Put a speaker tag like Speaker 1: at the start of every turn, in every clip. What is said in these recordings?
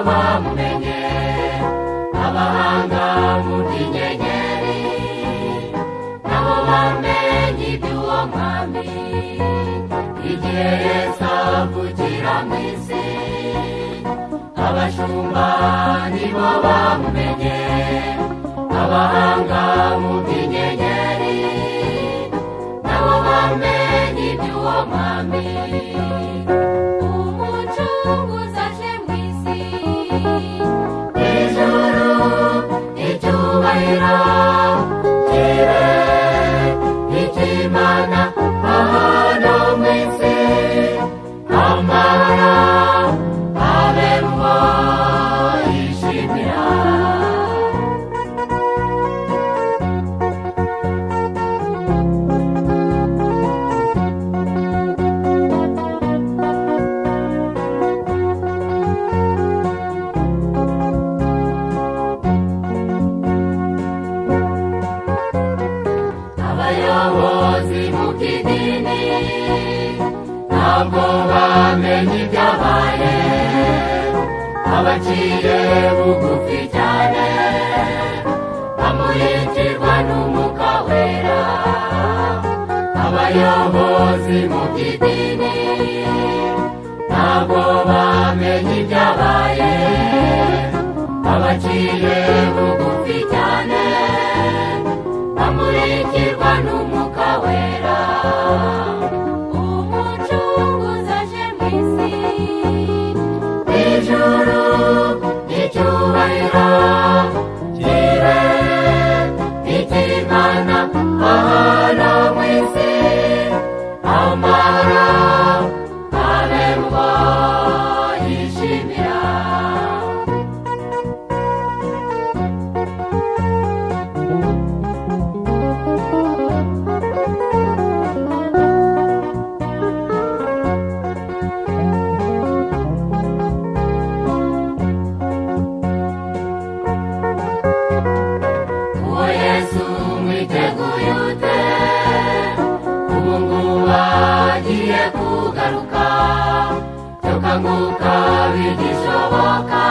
Speaker 1: bamumenye, abahanga mu by'inyenyeri nabo bamenye iby'uwo mwami. Igihe Yesu avukira mu isi, abashumba nibo bamumenye, abahanga mu by'inyenyeri nabo bamenye iby'uwo mwami. Umucunguzi aje mu isi, ijuru icyubahiro kibe icy'Imana hano mu isi, amahoro abe mu bo yishimira. Abayobozi mu by'idini ntabwo bamenye ibyabaye, abaciye bugufi cyane bamurikirwa n'Umwuka Wera. Abayobozi mu by'idini ntabwo bamenye ibyabaye, abaciye bugufi cyane bamurikirwa n'Umwuka Wera. Umucunguzi aje mu isi, ijuru icyubahiro kibe icy'Imana hano mu isi, amahoro abe mu bo yishimira. Uwo Yesu mwiteguye ute? Ubu ngubu agiye kugaruka, cyo kanguka bigishoboka,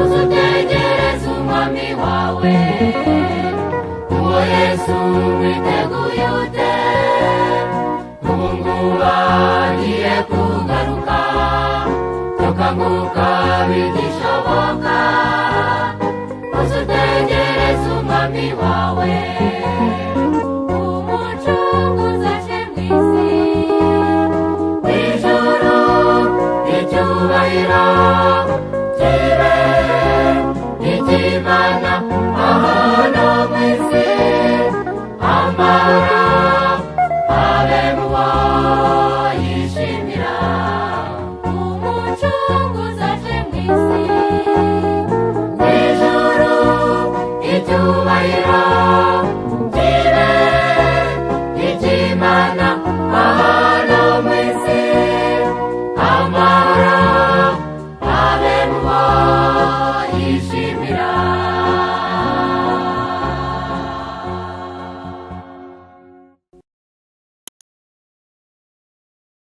Speaker 1: uze utegereze umwami wawe. Uwo Yesu mwiteguye ute? Ubu ngubu agiye kugaruka, cyo kanguka bigishoboka, uze utegereze umwami wawe. Umucunguzi aje mu isi, ijuru icyubahiro kibe icy'Imana hano mu isi, amahoro abe mu bo yishimira. Umucunguzi aje mu isi, ijuru icyubahiro